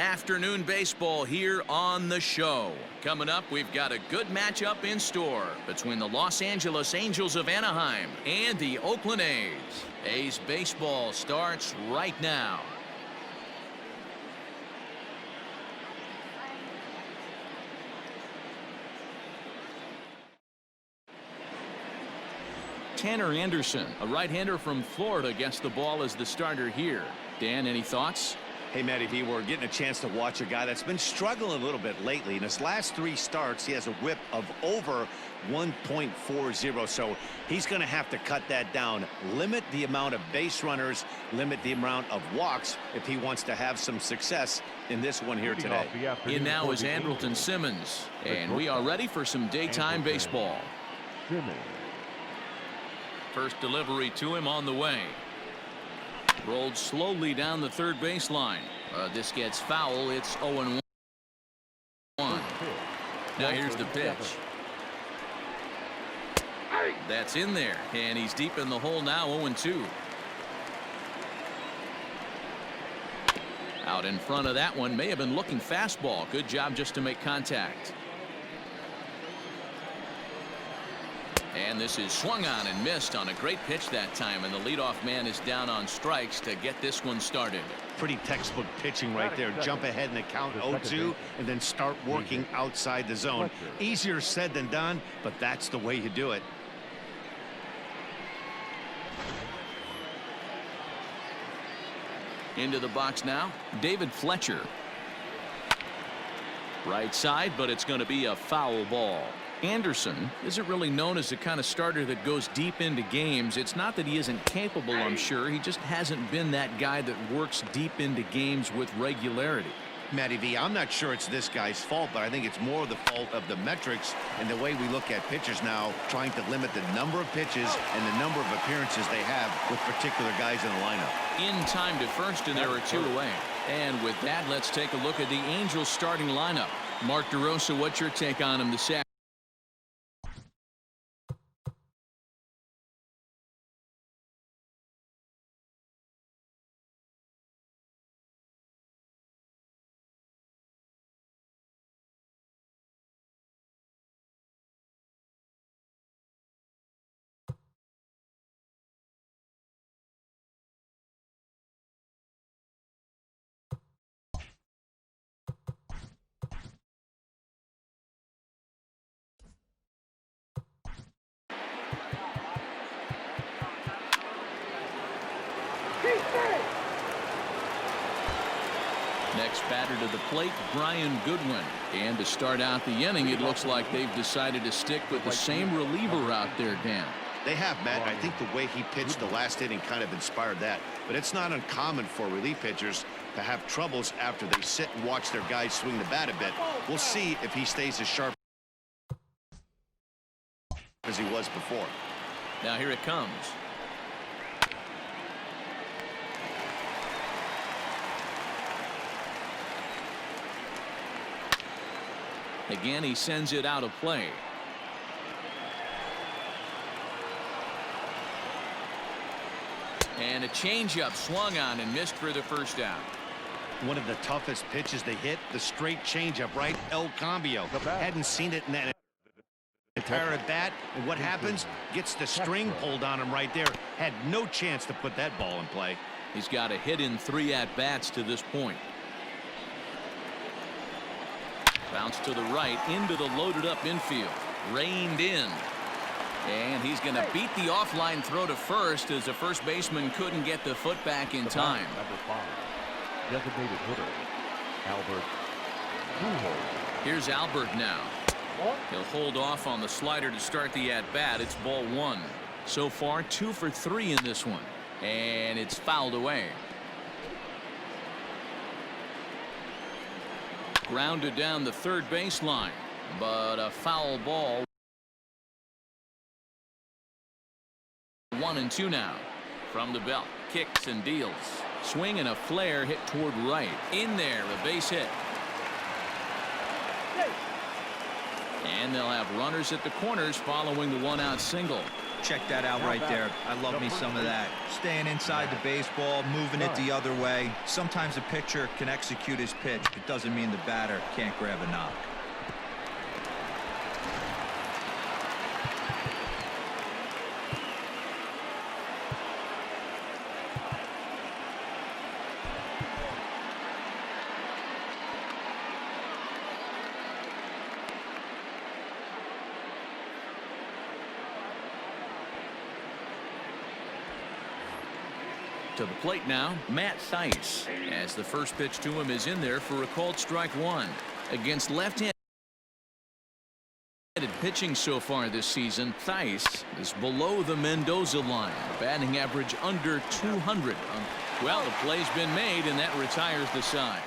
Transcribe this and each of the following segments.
Afternoon baseball here on the show. Coming up, we've got a good matchup in store between the Los Angeles Angels of Anaheim and the Oakland A's. A's baseball starts right now. Tanner Anderson, a right-hander from Florida, gets the ball as the starter here. Dan, any thoughts? Hey, Matty V, we're getting a chance to watch a guy that's been struggling a little bit lately. In his last 3 starts, he has a whip of over 1.40, so he's going to have to cut that down, limit the amount of base runners, limit the amount of walks if he wants to have some success in this one here today. In now is Andrelton Simmons, and we are ready for some daytime baseball. First delivery to him on the way. Rolled slowly down the third baseline. This gets foul. It's 0-1. Now here's the pitch. That's in there, and he's deep in the hole now. 0-2. Out in front of that one. May have been looking fastball. Good job just to make contact. And this is swung on and missed on a great pitch that time, and the leadoff man is down on strikes to get this one started. Pretty textbook pitching right there. Jump ahead in the count 0-2 and then start working outside the zone. Easier said than done, but that's the way you do it. Into the box now, David Fletcher. Right side, but it's going to be a foul ball. Anderson isn't really known as the kind of starter that goes deep into games. It's not that he isn't capable, I'm sure. He just hasn't been that guy that works deep into games with regularity. Matty V, I'm not sure it's this guy's fault, but I think it's more the fault of the metrics and the way we look at pitchers now, trying to limit the number of pitches and the number of appearances they have with particular guys in the lineup. In time to first, and there are 2 away. And with that, let's take a look at the Angels starting lineup. Mark DeRosa, what's your take on him this afternoon? Next batter to the plate, Brian Goodwin. And to start out the inning, it looks like they've decided to stick with the same reliever out there, Dan. They have, Matt. I think the way he pitched the last inning kind of inspired that. But it's not uncommon for relief pitchers to have troubles after they sit and watch their guys swing the bat a bit. We'll see if he stays as sharp as he was before. Now here it comes. Again, he sends it out of play. And a changeup swung on and missed for the first out. One of the toughest pitches they hit, the straight changeup, right? El Cambio. Hadn't seen it in that entire at bat, and what happens? Gets the string pulled on him right there. Had no chance to put that ball in play. He's got a hit in 3 at-bats to this point. Bounce to the right into the loaded up infield. Reined in. And he's going to beat the offline throw to first as the first baseman couldn't get the foot back in time. Number 5, designated hitter, Albert. Here's Albert now. He'll hold off on the slider to start the at-bat. It's ball 1. So far 2 for 3 in this one. And it's fouled away. Grounded down the third baseline, but a foul ball. 1-2 now. From the belt, kicks and deals. Swing and a flare hit toward right. In there, a base hit. And they'll have runners at the corners following the 1-out single. Check that out right there. I love me some of that. Staying inside the baseball, moving it the other way. Sometimes a pitcher can execute his pitch. It doesn't mean the batter can't grab a knock. To the plate now, Matt Thaiss, as the first pitch to him is in there for a called strike one. Against left-handed pitching so far this season, Thaiss is below the Mendoza line, batting average under 200. Well, the play's been made, and that retires the side.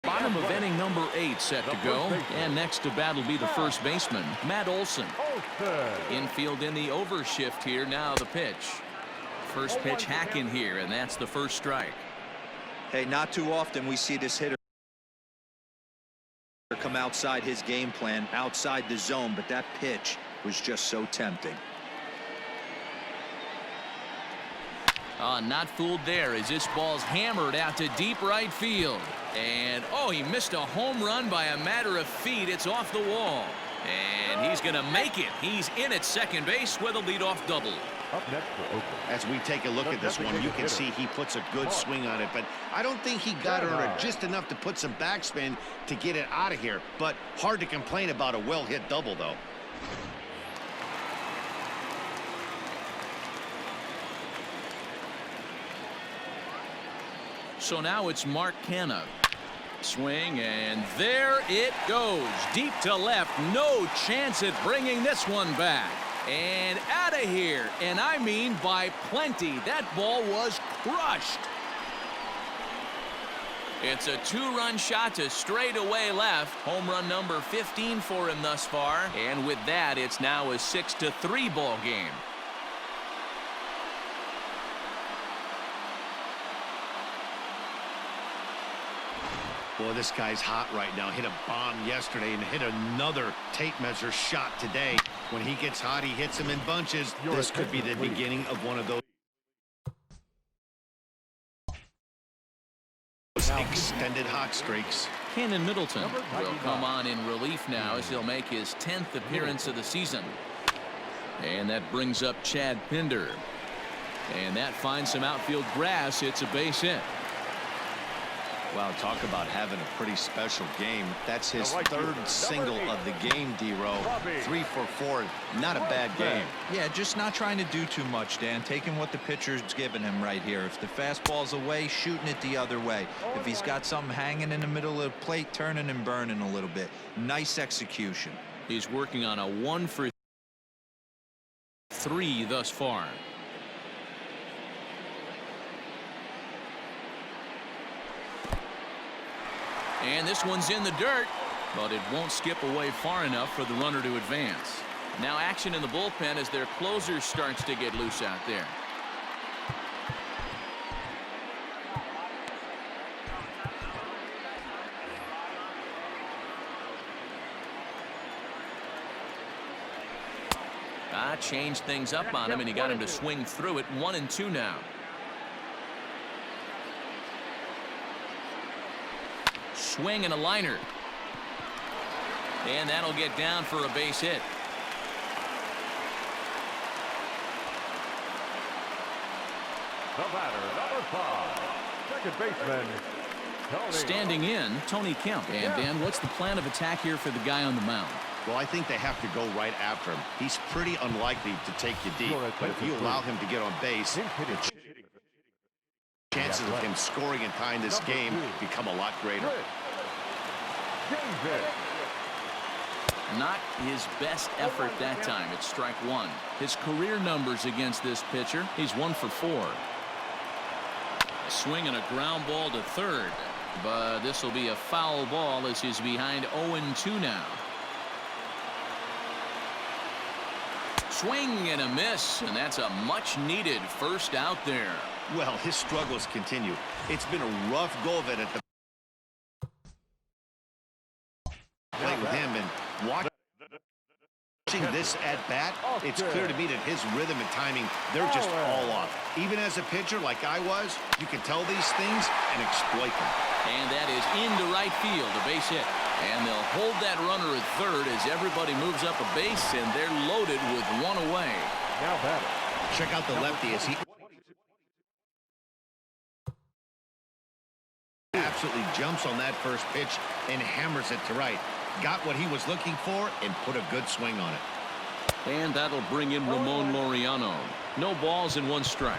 Bottom of inning number 8 set to go, and next to bat will be the first baseman, Matt Olson. Infield in the overshift here. Now the pitch. First pitch hack in here, and that's the first strike. Hey, not too often we see this hitter come outside his game plan, outside the zone, but that pitch was just so tempting. Not fooled there as this ball's hammered out to deep right field. And, oh, he missed a home run by a matter of feet. It's off the wall. And he's going to make it. He's in at second base with a leadoff double. Up next for Oakland. As we take a look at this one, you can see he puts a good swing on it, but I don't think he got it or just enough to put some backspin to get it out of here. But hard to complain about a well-hit double, though. So now it's Mark Canha. Swing, and there it goes. Deep to left. No chance at bringing this one back. And out of here. And I mean by plenty. That ball was crushed. It's a 2-run shot to straightaway left. Home run number 15 for him thus far. And with that, it's now a 6-3 ball game. Boy, this guy's hot right now. Hit a bomb yesterday and hit another tape measure shot today. When he gets hot, he hits them in bunches. This could be the beginning of one of those extended hot streaks. Cannon Middleton will come on in relief now as he'll make his 10th appearance of the season. And that brings up Chad Pinder. And that finds some outfield grass. It's a base hit. Wow, talk about having a pretty special game. That's his third single of the game, D-Row. 3 for 4. Not a bad game. Yeah, just not trying to do too much, Dan. Taking what the pitcher's giving him right here. If the fastball's away, shooting it the other way. If he's got something hanging in the middle of the plate, turning and burning a little bit. Nice execution. He's working on a 1 for 3 thus far. And this one's in the dirt, but it won't skip away far enough for the runner to advance. Now action in the bullpen as their closer starts to get loose out there. Changed things up on him, and he got him to swing through it. 1-2 now. Swing and a liner. And that'll get down for a base hit. The batter, number 5, second baseman, Tony. Standing in, Tony Kemp. And Dan, what's the plan of attack here for the guy on the mound? Well, I think they have to go right after him. He's pretty unlikely to take you deep, but if you allow him to get on base, the chances of him scoring and tying this game become a lot greater. Not his best effort that time. It's strike 1. His career numbers against this pitcher, he's 1 for 4. A swing and a ground ball to third, but this will be a foul ball as he's behind 0-2 now. Swing and a miss, and that's a much needed first out there. Well, his struggles continue. It's been a rough go of it at the plate with him, and watching this at bat, it's clear to me that his rhythm and timing, they're just all off. Even as a pitcher like I was, you can tell these things and exploit them. And that is into right field, a base hit. And they'll hold that runner at third as everybody moves up a base, and they're loaded with 1 away. Now batter. Check out the lefty as he absolutely jumps on that first pitch and hammers it to right. Got what he was looking for and put a good swing on it. And that'll bring in Ramon Laureano. No balls and 1 strike.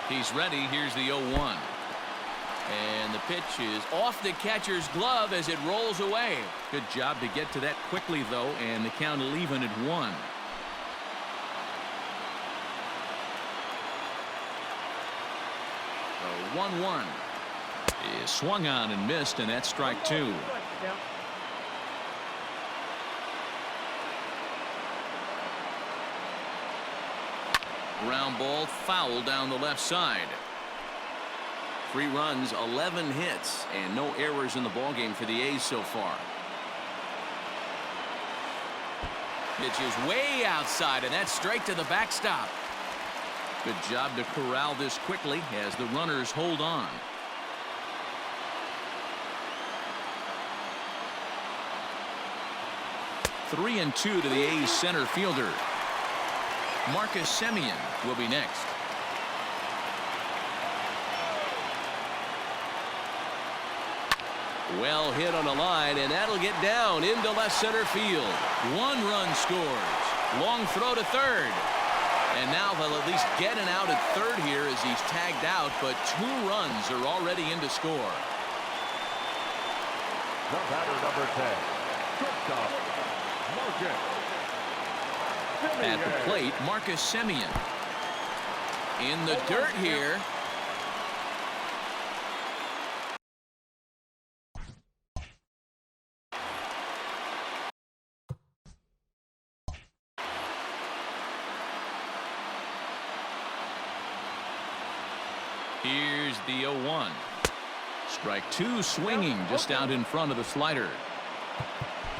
He's ready. Here's the 0-1. And the pitch is off the catcher's glove as it rolls away. Good job to get to that quickly, though, and the count will even at 1. The 1-1 is swung on and missed, and that's strike 2. Ground ball foul down the left side. 3 runs, 11 hits, and no errors in the ballgame for the A's so far. Pitch is way outside, and that's straight to the backstop. Good job to corral this quickly as the runners hold on. Three and 2 to the A's center fielder. Marcus Semien will be next. Well hit on the line, and that'll get down into left center field. 1 run scores. Long throw to third. And now they'll at least get an out at third here as he's tagged out, but 2 runs are already in to score. The batter, number 10, shortstop, Marcus. At the plate, Marcus Semien. In the dirt here. Here's the 0-1. Strike two, swinging just out in front of the slider.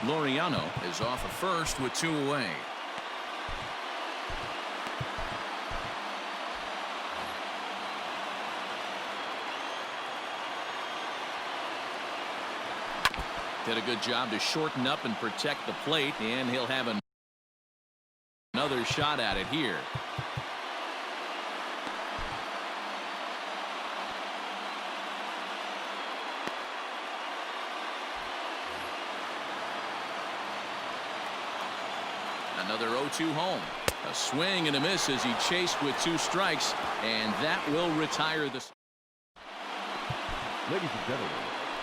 Laureano is off of first with two away. Did a good job to shorten up and protect the plate, and he'll have another shot at it here. Another 0-2 home. A swing and a miss as he chased with two strikes, and that will retire the. Ladies and gentlemen,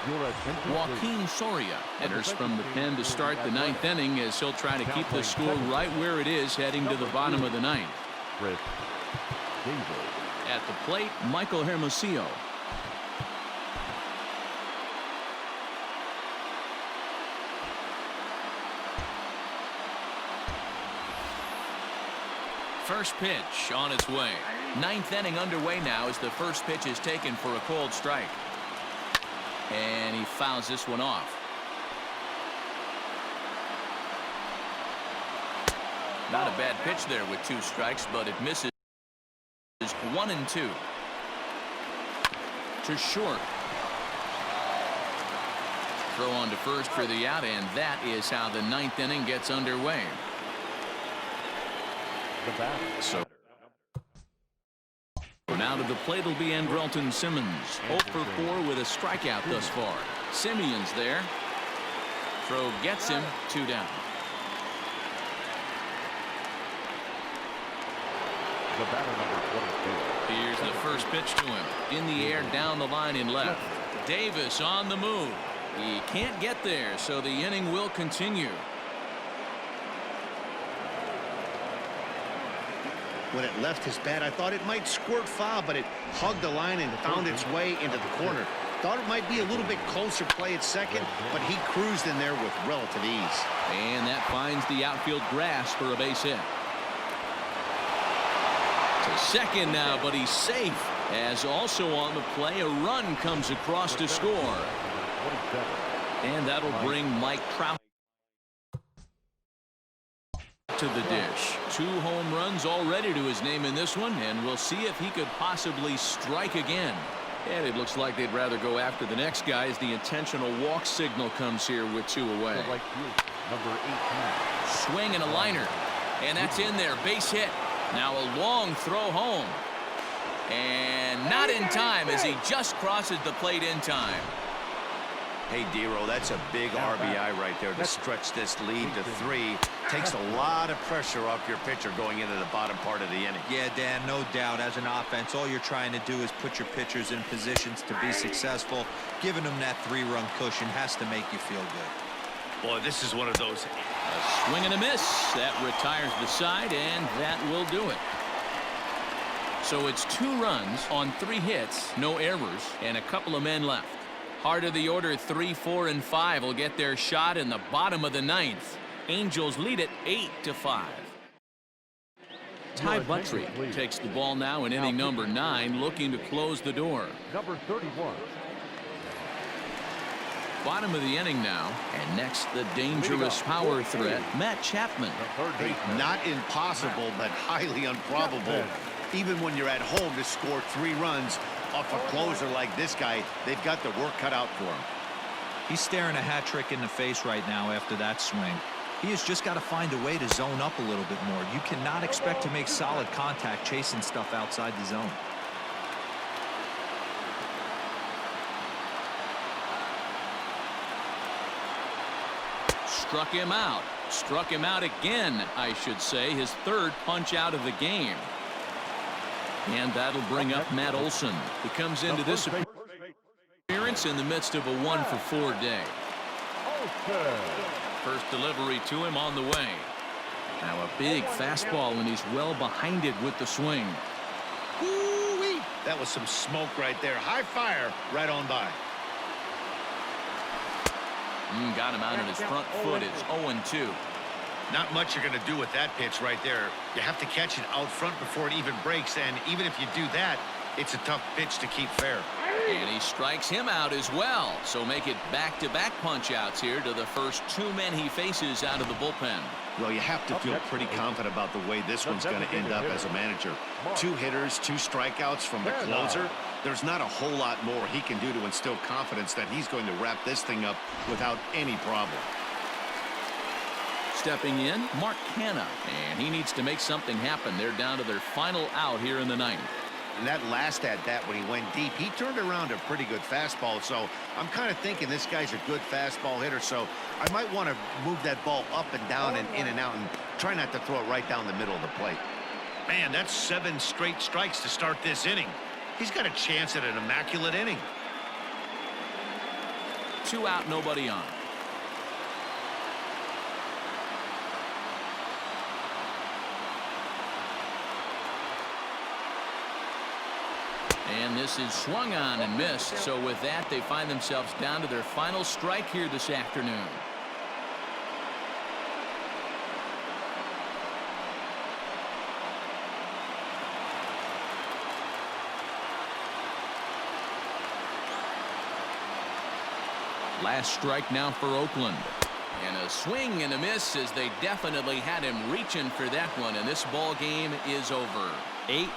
your attention Joaquin Soria enters from the pen to start the ninth inning as he'll try to keep the score right where it is heading to the bottom of the ninth. At the plate, Michael Hermosillo. First pitch on its way. Ninth inning underway now as the first pitch is taken for a cold strike. And he fouls this one off. Not a bad pitch there with two strikes, but it misses. 1-2. To short. Throw on to first for the out, and that is how the ninth inning gets underway. So now to the plate will be Andrelton Simmons. 0 for 4 with a strikeout thus far. Simeon's there. Throw gets him, 2 down. The batter number 22. Here's the first pitch to him. In the air, down the line in left. Davis on the move. He can't get there, so the inning will continue. When it left his bat, I thought it might squirt foul, but it hugged the line and found its way into the corner. Thought it might be a little bit closer play at second, but he cruised in there with relative ease. And that finds the outfield grass for a base hit. To second now, but he's safe. As also on the play, a run comes across to score. And that'll bring Mike Trout to the dish. 2 home runs already to his name in this one, and we'll see if he could possibly strike again. And it looks like they'd rather go after the next guy as the intentional walk signal comes here with 2 away. Number 18. Swing and a liner, and that's in there. Base hit. Now a long throw home, and not in time as he just crosses the plate in time. Hey, Dero, that's a big RBI right there to stretch this lead to 3. Takes a lot of pressure off your pitcher going into the bottom part of the inning. Yeah, Dan, no doubt. As an offense, all you're trying to do is put your pitchers in positions to be successful. Giving them that 3-run cushion has to make you feel good. Boy, this is one of those. A swing and a miss. That retires the side, and that will do it. So it's 2 runs on 3 hits, no errors, and a couple of men left. Heart of the order, 3, 4, and 5 will get their shot in the bottom of the 9th. Angels lead it 8-5. Ty Buttrey takes the ball now in inning number 9, looking to close the door. Number 31. Bottom of the inning now, and next the dangerous power threat, Matt Chapman. Hey, not impossible, but highly improbable. Even when you're at home to score 3 runs off a closer like this guy, they've got the work cut out for him. He's staring a hat trick in the face right now after that swing. He has just got to find a way to zone up a little bit more. You cannot expect to make solid contact chasing stuff outside the zone. Struck him out. Struck him out again, I should say. His 3rd punch out of the game. And that'll bring up Matt Olson. He comes into this appearance in the midst of a 1-for-4 day. First delivery to him on the way. Now a big fastball, and he's well behind it with the swing. Woo-wee. That was some smoke right there. High fire right on by. Got him out on his front foot. It's 0-2. Not much you're going to do with that pitch right there. You have to catch it out front before it even breaks, and even if you do that, It's a tough pitch to keep fair. And he strikes him out as well. So make it back-to-back punch-outs here to the first two men he faces out of the bullpen. Well, you have to feel pretty confident about the way this one's going to end up as a manager. 2 hitters, 2 strikeouts from the closer. There's not a whole lot more he can do to instill confidence that he's going to wrap this thing up without any problem. Stepping in, Mark Canha, and he needs to make something happen. They're down to their final out here in the 9th. And that last at-bat when he went deep, he turned around a pretty good fastball. So I'm kind of thinking this guy's a good fastball hitter. So I might want to move that ball up and down and in and out and try not to throw it right down the middle of the plate. Man, that's 7 straight strikes to start this inning. He's got a chance at an immaculate inning. 2 out, nobody on. And this is swung on and missed. So with that, they find themselves down to their final strike here this afternoon. Last strike now for Oakland. And a swing and a miss as they definitely had him reaching for that one. And this ball game is over. 8